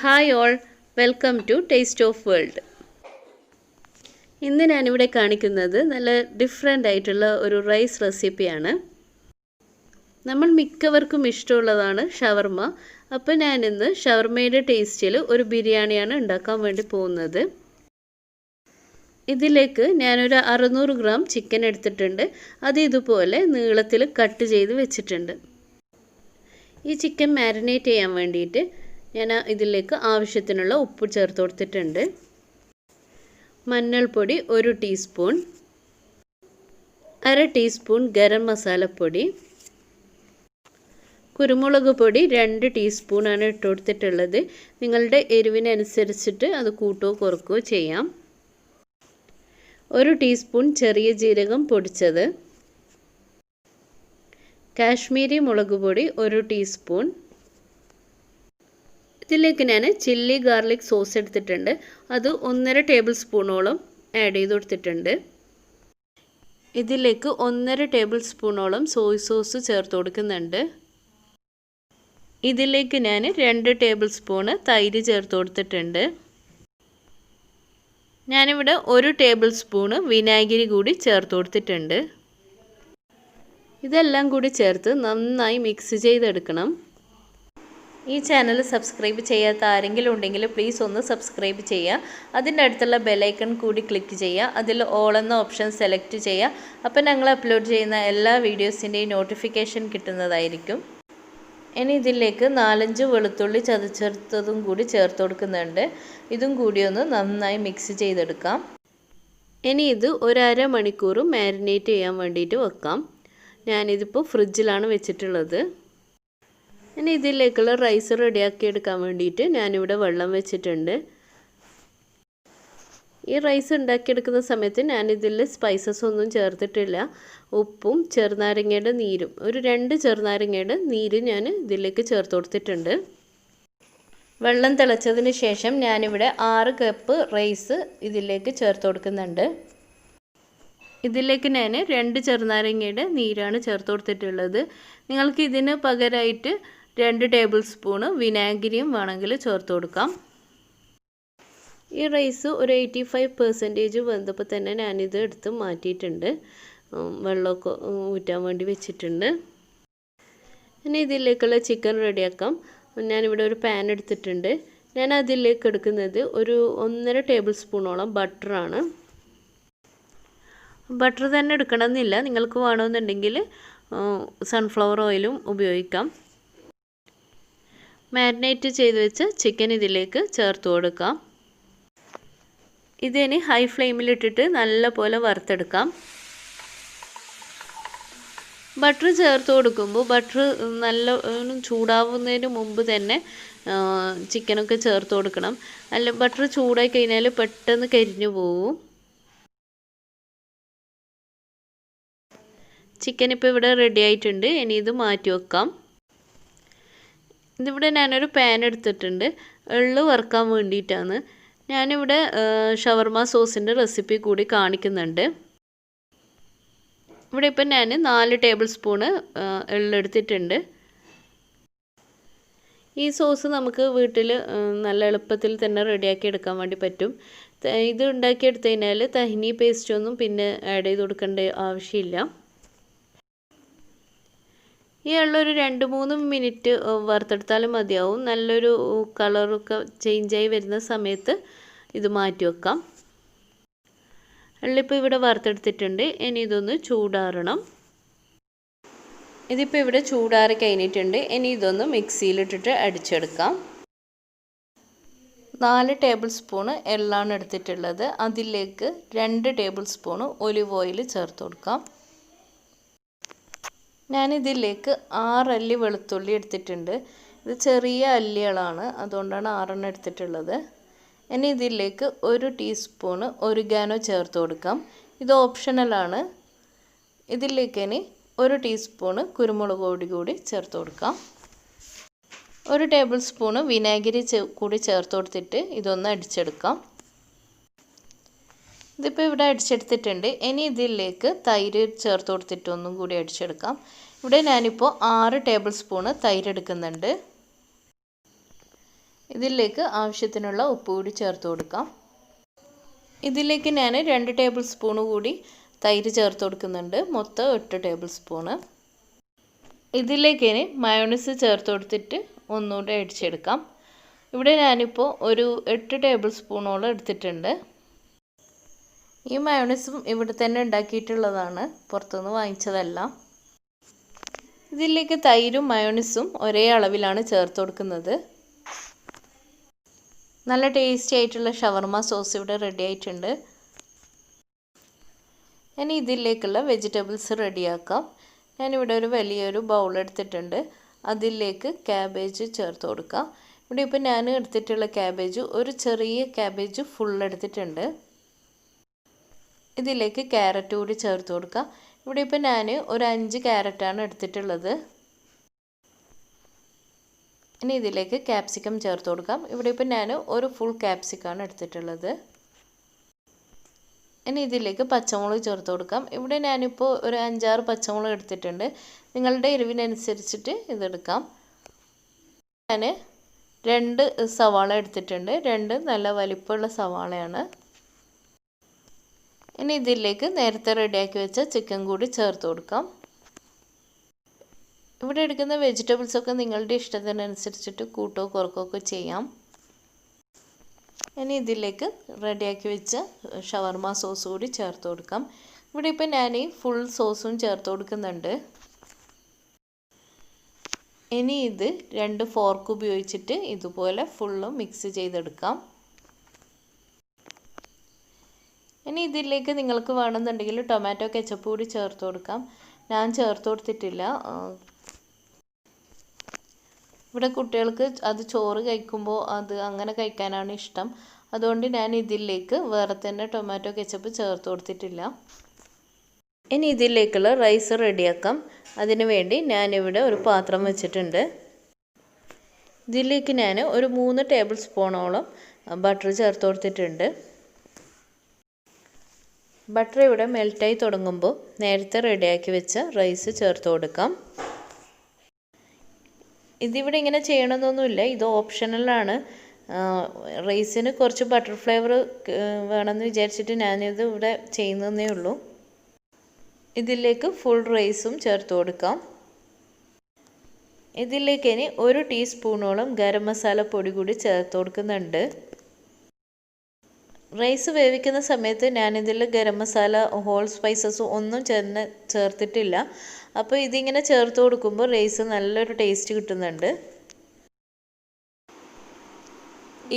Hi all, welcome to Taste of World. ഇന്ന് ഞാനിവിടെ കാണിക്കുന്നത് നല്ല ഡിഫറെൻ്റ് ആയിട്ടുള്ള ഒരു റൈസ് റെസിപ്പിയാണ്. നമ്മൾ മിക്കവർക്കും ഇഷ്ടമുള്ളതാണ് ഷവർമ. അപ്പോൾ ഞാനിന്ന് ഷവർമയുടെ ടേസ്റ്റിൽ ഒരു ബിരിയാണിയാണ് ഉണ്ടാക്കാൻ വേണ്ടി പോകുന്നത്. ഇതിലേക്ക് ഞാനൊരു 600 ഗ്രാം ചിക്കൻ എടുത്തിട്ടുണ്ട്. അത് ഇതുപോലെ നീളത്തിൽ കട്ട് ചെയ്ത് വെച്ചിട്ടുണ്ട്. ഈ ചിക്കൻ മാരിനേറ്റ് ചെയ്യാൻ വേണ്ടിയിട്ട് ഞാൻ ഇതിലേക്ക് ആവശ്യത്തിനുള്ള ഉപ്പ് ചേർത്ത് കൊടുത്തിട്ടുണ്ട്. മഞ്ഞൾപ്പൊടി 1 ടീസ്പൂൺ, 1/2 ടീസ്പൂൺ ഗരം മസാലപ്പൊടി, കുരുമുളക് പൊടി 2 ടീസ്പൂണാണ് ഇട്ട് കൊടുത്തിട്ടുള്ളത്. നിങ്ങളുടെ എരിവിനനുസരിച്ചിട്ട് അത് കൂട്ടുകയോ കുറക്കുകയോ ചെയ്യാം. 1 ടീസ്പൂൺ ചെറിയ ജീരകം പൊടിച്ചത്, കാശ്മീരി മുളക് പൊടി 1 ടീസ്പൂൺ. ഇതിലേക്ക് ഞാൻ ചില്ലി ഗാർലിക് സോസ് എടുത്തിട്ടുണ്ട്. അത് 1.5 ടേബിൾ സ്പൂണോളം ആഡ് ചെയ്ത് കൊടുത്തിട്ടുണ്ട്. ഇതിലേക്ക് 1.5 ടേബിൾ സ്പൂണോളം സോയ് സോസ് ചേർത്ത് കൊടുക്കുന്നുണ്ട്. ഇതിലേക്ക് ഞാൻ 2 ടേബിൾ സ്പൂണ് തൈര് ചേർത്ത് കൊടുത്തിട്ടുണ്ട്. ഞാനിവിടെ 1 ടേബിൾ സ്പൂണ് വിനാഗിരി കൂടി ചേർത്ത് കൊടുത്തിട്ടുണ്ട്. ഇതെല്ലാം കൂടി ചേർത്ത് നന്നായി മിക്സ് ചെയ്തെടുക്കണം. ഈ ചാനൽ സബ്സ്ക്രൈബ് ചെയ്യാത്ത ആരെങ്കിലും ഉണ്ടെങ്കിൽ പ്ലീസ് ഒന്ന് സബ്സ്ക്രൈബ് ചെയ്യുക. അതിൻ്റെ അടുത്തുള്ള ബെല്ലൈക്കൺ കൂടി ക്ലിക്ക് ചെയ്യുക. അതിൽ ഓൾ എന്ന ഓപ്ഷൻ സെലക്ട് ചെയ്യുക. അപ്പോൾ ഞങ്ങൾ അപ്ലോഡ് ചെയ്യുന്ന എല്ലാ വീഡിയോസിൻ്റെയും നോട്ടിഫിക്കേഷൻ കിട്ടുന്നതായിരിക്കും. ഇനി ഇതിലേക്ക് 4-5 വെളുത്തുള്ളി ചതച്ചെടുത്തതും കൂടി ചേർത്ത് കൊടുക്കുന്നുണ്ട്. ഇതും കൂടി ഒന്ന് നന്നായി മിക്സ് ചെയ്തെടുക്കാം. ഇനി ഇത് 1/2 മണിക്കൂർ മാരിനേറ്റ് ചെയ്യാൻ വേണ്ടിയിട്ട് വെക്കാം. ഞാനിതിപ്പോൾ ഫ്രിഡ്ജിലാണ് വെച്ചിട്ടുള്ളത്. ഇനി ഇതിലേക്കുള്ള റൈസ് റെഡിയാക്കി എടുക്കാൻ വേണ്ടിയിട്ട് ഞാനിവിടെ വെള്ളം വെച്ചിട്ടുണ്ട്. ഈ റൈസ് ഉണ്ടാക്കിയെടുക്കുന്ന സമയത്ത് ഞാനിതിൽ സ്പൈസസ് ഒന്നും ചേർത്തിട്ടില്ല. ഉപ്പും ചെറുനാരങ്ങയുടെ നീരും, ഒരു 2 ചെറുനാരങ്ങയുടെ നീര് ഞാൻ ഇതിലേക്ക് ചേർത്ത് കൊടുത്തിട്ടുണ്ട്. വെള്ളം തിളച്ചതിന് ശേഷം ഞാനിവിടെ 6 കപ്പ് റൈസ് ഇതിലേക്ക് ചേർത്ത് കൊടുക്കുന്നുണ്ട്. ഇതിലേക്ക് ഞാൻ 2 ചെറുനാരങ്ങയുടെ നീരാണ് ചേർത്ത് കൊടുത്തിട്ടുള്ളത്. നിങ്ങൾക്ക് ഇതിന് പകരമായിട്ട് 2 ടേബിൾ സ്പൂണ് വിനാഗിരിയും വേണമെങ്കിൽ ചേർത്ത് കൊടുക്കാം. ഈ റൈസ് ഒരു 85% വെന്തപ്പോൾ തന്നെ ഞാനിത് എടുത്ത് മാറ്റിയിട്ടുണ്ട്. വെള്ളമൊക്കെ ഊറ്റാൻ വേണ്ടി വെച്ചിട്ടുണ്ട്. ഇനി ഇതിലേക്കുള്ള ചിക്കൻ റെഡിയാക്കാം. ഞാനിവിടെ ഒരു പാൻ എടുത്തിട്ടുണ്ട്. ഞാൻ അതിലേക്ക് എടുക്കുന്നത് ഒരു 1.5 ടേബിൾ സ്പൂണോളം ബട്ടറാണ്. ബട്ടർ തന്നെ എടുക്കണമെന്നില്ല, നിങ്ങൾക്ക് വേണമെന്നുണ്ടെങ്കിൽ സൺഫ്ലവർ ഓയിലും ഉപയോഗിക്കാം. മാരിനേറ്റ് ചെയ്ത് വെച്ച് ചിക്കൻ ഇതിലേക്ക് ചേർത്ത് കൊടുക്കാം. ഇതിനി ഹൈ ഫ്ലെയിമിലിട്ടിട്ട് നല്ലപോലെ വറുത്തെടുക്കാം. ബട്ടർ ചേർത്ത് കൊടുക്കുമ്പോൾ ബട്ടർ നല്ല ചൂടാവുന്നതിന് മുമ്പ് തന്നെ ചിക്കനൊക്കെ ചേർത്ത് കൊടുക്കണം. അല്ല, ബട്ടർ ചൂടായി കഴിഞ്ഞാൽ പെട്ടെന്ന് കരിഞ്ഞു പോവും. ചിക്കൻ ഇപ്പോൾ ഇവിടെ റെഡി ആയിട്ടുണ്ട്. ഇനി ഇത് മാറ്റി വെക്കാം. ഇതിവിടെ ഞാനൊരു പാൻ എടുത്തിട്ടുണ്ട്. എള്ള് വറുക്കാൻ വേണ്ടിയിട്ടാണ്. ഞാനിവിടെ ഷവർമ സോസിൻ്റെ റെസിപ്പി കൂടി കാണിക്കുന്നുണ്ട്. ഇവിടെ ഇപ്പം ഞാൻ 4 ടേബിൾ സ്പൂണ് എള്ളെടുത്തിട്ടുണ്ട്. ഈ സോസ് നമുക്ക് വീട്ടിൽ നല്ല എളുപ്പത്തിൽ തന്നെ റെഡിയാക്കി എടുക്കാൻ വേണ്ടി പറ്റും. ഇത് ഉണ്ടാക്കിയെടുത്ത് കഴിഞ്ഞാൽ തഹ്നി പേസ്റ്റൊന്നും പിന്നെ ആഡ് ചെയ്ത് കൊടുക്കേണ്ട ആവശ്യമില്ല. ഈ എള്ളൊരു 2-3 മിനിറ്റ് വറുത്തെടുത്താലും മതിയാവും. നല്ലൊരു കളറൊക്കെ ചേഞ്ചായി വരുന്ന സമയത്ത് ഇത് മാറ്റി വെക്കാം. എള്ളിപ്പോൾ ഇവിടെ വറുത്തെടുത്തിട്ടുണ്ട്. ഇനി ഇതൊന്ന് ചൂടാറണം. ഇതിപ്പോൾ ഇവിടെ ചൂടാറി കഴിഞ്ഞിട്ടുണ്ട്. ഇനി ഇതൊന്ന് മിക്സിയിലിട്ടിട്ട് അടിച്ചെടുക്കാം. 4 ടേബിൾ സ്പൂണ് എള്ളാണ് എടുത്തിട്ടുള്ളത്. അതിലേക്ക് 2 ടേബിൾ സ്പൂണ് ഒലിവ് ഓയിൽ ചേർത്ത് കൊടുക്കാം. ഞാനിതിലേക്ക് 6 അല്ലി വെളുത്തുള്ളി എടുത്തിട്ടുണ്ട്. ഇത് ചെറിയ അല്ലികളാണ്, അതുകൊണ്ടാണ് 6 എടുത്തിട്ടുള്ളത്. ഇനി ഇതിലേക്ക് 1 ടീസ്പൂണ് ഒറിഗാനോ ചേർത്ത് കൊടുക്കാം. ഇത് ഓപ്ഷണലാണ്. ഇതിലേക്ക് ഇനി 1 ടീസ്പൂണ് കുരുമുളക് പൊടി കൂടി ചേർത്ത് കൊടുക്കാം. 1 ടേബിൾ സ്പൂണ് വിനാഗിരി കൂടി ചേർത്ത് കൊടുത്തിട്ട് ഇതൊന്ന് അടിച്ചെടുക്കാം. ഇതിപ്പോൾ ഇവിടെ അടിച്ചെടുത്തിട്ടുണ്ട്. ഇനി ഇതിലേക്ക് തൈര് ചേർത്ത് കൊടുത്തിട്ട് ഒന്നും കൂടി അടിച്ചെടുക്കാം. ഇവിടെ ഞാനിപ്പോൾ 6 ടേബിൾ സ്പൂണ് തൈര് എടുക്കുന്നുണ്ട്. ഇതിലേക്ക് ആവശ്യത്തിനുള്ള ഉപ്പ് കൂടി ചേർത്ത് കൊടുക്കാം. ഇതിലേക്ക് ഞാൻ 2 ടേബിൾ സ്പൂൺ കൂടി തൈര് ചേർത്ത് കൊടുക്കുന്നുണ്ട്. മൊത്തം 8 ടേബിൾ സ്പൂണ്. ഇതിലേക്ക് ഇനി മയോണൈസ് ചേർത്ത് കൊടുത്തിട്ട് ഒന്നുകൂടി അടിച്ചെടുക്കാം. ഇവിടെ ഞാനിപ്പോൾ ഒരു 8 ടേബിൾ സ്പൂണോളം എടുത്തിട്ടുണ്ട്. ഈ മയോണൈസും ഇവിടെ തന്നെ ഉണ്ടാക്കിയിട്ടുള്ളതാണ്, പുറത്തുനിന്ന് വാങ്ങിച്ചതല്ല. ഇതിലേക്ക് തൈരും മയോണൈസും ഒരേ അളവിലാണ് ചേർത്ത് കൊടുക്കുന്നത്. നല്ല ടേസ്റ്റി ആയിട്ടുള്ള ഷവർമ സോസ് ഇവിടെ റെഡി ആയിട്ടുണ്ട്. ഇനി ഇതിലേക്കുള്ള വെജിറ്റബിൾസ് റെഡിയാക്കാം. ഞാനിവിടെ ഒരു വലിയൊരു ബൗൾ എടുത്തിട്ടുണ്ട്. അതിലേക്ക് ക്യാബേജ് ചേർത്ത് കൊടുക്കാം. ഇവിടെ ഇപ്പോൾ ഞാൻ എടുത്തിട്ടുള്ള ക്യാബേജ് ഒരു ചെറിയ ക്യാബേജ് ഫുൾ എടുത്തിട്ടുണ്ട്. ഇതിലേക്ക് ക്യാരറ്റ് കൂടി ചേർത്ത് കൊടുക്കാം. ഇവിടെ ഇപ്പോൾ ഞാൻ ഒരു 5 ക്യാരറ്റാണ് എടുത്തിട്ടുള്ളത്. ഇനി ഇതിലേക്ക് ക്യാപ്സിക്കം ചേർത്ത് കൊടുക്കാം. ഇവിടെ ഇപ്പോൾ ഞാൻ ഒരു ഫുൾ ക്യാപ്സിക്കാണ് എടുത്തിട്ടുള്ളത്. ഇനി ഇതിലേക്ക് പച്ചമുളക് ചേർത്ത് കൊടുക്കാം. ഇവിടെ ഞാനിപ്പോൾ ഒരു 5-6 പച്ചമുളക് എടുത്തിട്ടുണ്ട്. നിങ്ങളുടെ എരിവിനനുസരിച്ചിട്ട് ഇതെടുക്കാം. ഞാൻ 2 സവാള എടുത്തിട്ടുണ്ട്. 2 നല്ല വലിപ്പമുള്ള സവാളയാണ്. ഇനി ഇതിലേക്ക് നേരത്തെ റെഡിയാക്കി വെച്ച ചിക്കൻ കൂടി ചേർത്ത് കൊടുക്കാം. ഇവിടെ എടുക്കുന്ന വെജിറ്റബിൾസൊക്കെ നിങ്ങളുടെ ഇഷ്ടത്തിനനുസരിച്ചിട്ട് കൂട്ടോ കുറക്കുകയൊക്കെ ചെയ്യാം. ഇനി ഇതിലേക്ക് റെഡിയാക്കി വെച്ച ഷവർമ സോസ് കൂടി ചേർത്ത് കൊടുക്കാം. ഇവിടെ ഇപ്പോൾ ഞാൻ ഫുൾ സോസും ചേർത്ത് കൊടുക്കുന്നുണ്ട്. ഇനി ഇത് 2 ഫോർക്ക് ഉപയോഗിച്ചിട്ട് ഇതുപോലെ ഫുള്ളും മിക്സ് ചെയ്തെടുക്കാം. ഇനി ഇതിലേക്ക് നിങ്ങൾക്ക് വേണമെന്നുണ്ടെങ്കിൽ ടൊമാറ്റോ കെച്ചപ്പ് കൂടി ചേർത്ത് കൊടുക്കാം. ഞാൻ ചേർത്ത് കൊടുത്തിട്ടില്ല. ഇവിടെ കുട്ടികൾക്ക് അത് ചോറ് കഴിക്കുമ്പോൾ അത് അങ്ങനെ കഴിക്കാനാണ് ഇഷ്ടം. അതുകൊണ്ട് ഞാൻ ഇതിലേക്ക് വേറെ തന്നെ ടൊമാറ്റോ കെച്ചപ്പ് ചേർത്ത് കൊടുത്തിട്ടില്ല. ഇനി ഇതിലേക്കുള്ള റൈസ് റെഡിയാക്കാം. അതിനു വേണ്ടി ഞാനിവിടെ ഒരു പാത്രം വെച്ചിട്ടുണ്ട്. ഇതിലേക്ക് ഞാൻ ഒരു 3 ടേബിൾ സ്പൂണോളം ബട്ടർ ചേർത്ത് കൊടുത്തിട്ടുണ്ട്. ബട്ടർ ഇവിടെ മെൽറ്റായി തുടങ്ങുമ്പോൾ നേരത്തെ റെഡിയാക്കി വെച്ച റൈസ് ചേർത്ത് കൊടുക്കാം. ഇതിവിടെ ഇങ്ങനെ ചെയ്യണമെന്നൊന്നുമില്ല, ഇത് ഓപ്ഷണലാണ്. റൈസിന് കുറച്ച് ബട്ടർ ഫ്ലേവർ വേണമെന്ന് വിചാരിച്ചിട്ട് ഞാനിത് ഇവിടെ ചെയ്യുന്നതേ ഉള്ളൂ. ഇതിലേക്ക് ഫുൾ റൈസും ചേർത്ത് കൊടുക്കാം. ഇതിലേക്ക് ഇനി 1 ടീസ്പൂണോളം ഗരം മസാല പൊടി കൂടി ചേർത്ത് കൊടുക്കുന്നുണ്ട്. റൈസ് വേവിക്കുന്ന സമയത്ത് ഞാനിതിൽ ഗരം മസാല ഹോൾ സ്പൈസസ് ഒന്നും ചേർത്തിട്ടില്ല. അപ്പോൾ ഇതിങ്ങനെ ചേർത്ത് കൊടുക്കുമ്പോൾ റൈസ് നല്ലൊരു ടേസ്റ്റ് കിട്ടുന്നുണ്ട്.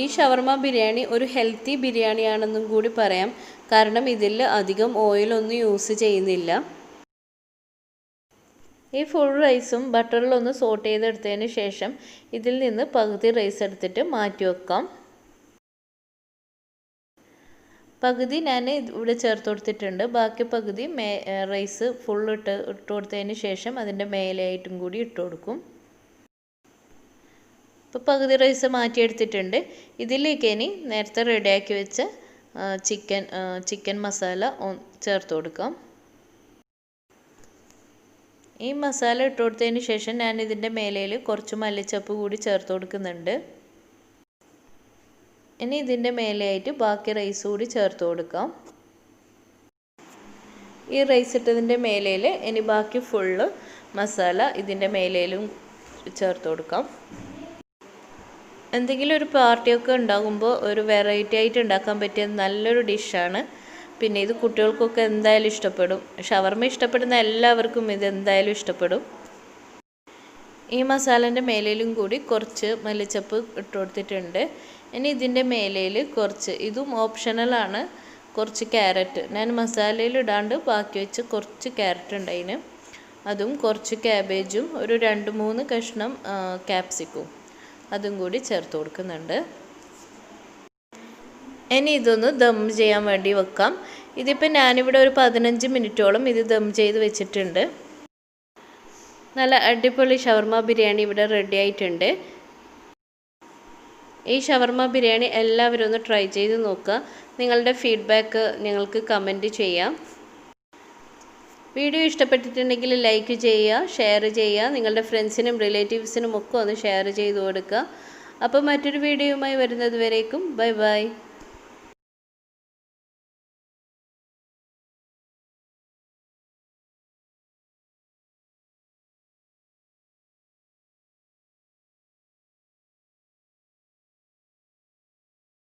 ഈ ഷവർമ ബിരിയാണി ഒരു ഹെൽത്തി ബിരിയാണിയാണെന്നും കൂടി പറയാം. കാരണം ഇതിൽ അധികം ഓയിലൊന്നും യൂസ് ചെയ്യുന്നില്ല. ഈ ഫുൾ റൈസും ബട്ടറിലൊന്ന് സോട്ട് ചെയ്തെടുത്തതിന് ശേഷം ഇതിൽ നിന്ന് പകുതി റൈസ് എടുത്തിട്ട് മാറ്റി വെക്കാം. പകുതി ഞാൻ ഇവിടെ ചേർത്ത് കൊടുത്തിട്ടുണ്ട്. ബാക്കി പകുതി റൈസ് ഫുൾ ഇട്ട് കൊടുത്തതിന് ശേഷം അതിൻ്റെ മേലെയായിട്ടും കൂടി ഇട്ട് കൊടുക്കും. ഇപ്പോൾ പകുതി റൈസ് മാറ്റിയെടുത്തിട്ടുണ്ട്. ഇതിലേക്ക് ഇനി നേരത്തെ റെഡിയാക്കി വെച്ച ചിക്കൻ മസാല ചേർത്ത് കൊടുക്കാം. ഈ മസാല ഇട്ട് കൊടുത്തതിന് ശേഷം ഞാൻ ഇതിൻ്റെ മേലയിൽ കുറച്ച് മല്ലിച്ചപ്പ് കൂടി ചേർത്ത് കൊടുക്കുന്നുണ്ട്. ഇനി ഇതിൻ്റെ മേലെയായിട്ട് ബാക്കി റൈസ് കൂടി ചേർത്ത് കൊടുക്കാം. ഈ റൈസ് ഇട്ടതിൻ്റെ മേലയിൽ ഇനി ബാക്കി ഫുള്ള് മസാല ഇതിൻ്റെ മേലയിലും ചേർത്ത് കൊടുക്കാം. എന്തെങ്കിലും ഒരു പാർട്ടിയൊക്കെ ഉണ്ടാകുമ്പോൾ ഒരു വെറൈറ്റി ആയിട്ട് ഉണ്ടാക്കാൻ പറ്റിയ നല്ലൊരു ഡിഷാണ്. പിന്നെ ഇത് കുട്ടികൾക്കൊക്കെ എന്തായാലും ഇഷ്ടപ്പെടും. ഷവർമ ഇഷ്ടപ്പെടുന്ന എല്ലാവർക്കും ഇത് എന്തായാലും ഇഷ്ടപ്പെടും. ഈ മസാലേൻ്റെ മേലയിലും കൂടി കുറച്ച് മല്ലിച്ചപ്പ് ഇട്ട് കൊടുത്തിട്ടുണ്ട്. ഇനി ഇതിൻ്റെ മേലയിൽ കുറച്ച്, ഇതും ഓപ്ഷണലാണ്, കുറച്ച് ക്യാരറ്റ് ഞാൻ മസാലയിൽ ഇടാണ്ട് ബാക്കി വെച്ച് കുറച്ച് ക്യാരറ്റ് ഉണ്ടായിന്, അതും കുറച്ച് ക്യാബേജും ഒരു 2-3 കഷ്ണം ക്യാപ്സിക്കും അതും കൂടി ചേർത്ത് കൊടുക്കുന്നുണ്ട്. ഇനി ഇതൊന്ന് ദം ചെയ്യാൻ വേണ്ടി വെക്കാം. ഇതിപ്പോൾ ഞാനിവിടെ ഒരു 15 മിനിറ്റോളം ഇത് ദം ചെയ്ത് വെച്ചിട്ടുണ്ട്. നല്ല അടിപൊളി ഷവർമ ബിരിയാണി ഇവിടെ റെഡി ആയിട്ടുണ്ട്. ഈ ഷവർമ ബിരിയാണി എല്ലാവരും ഒന്ന് ട്രൈ ചെയ്ത് നോക്കുക. നിങ്ങളുടെ ഫീഡ്ബാക്ക് ഞങ്ങൾക്ക് കമൻറ്റ് ചെയ്യാം. വീഡിയോ ഇഷ്ടപ്പെട്ടിട്ടുണ്ടെങ്കിൽ ലൈക്ക് ചെയ്യുക, ഷെയർ ചെയ്യുക, നിങ്ങളുടെ ഫ്രണ്ട്സിനും റിലേറ്റീവ്സിനും ഒക്കെ ഒന്ന് ഷെയർ ചെയ്ത് കൊടുക്കുക. അപ്പോൾ മറ്റൊരു വീഡിയോയുമായി വരുന്നത് വരേക്കും ബൈ ബൈ.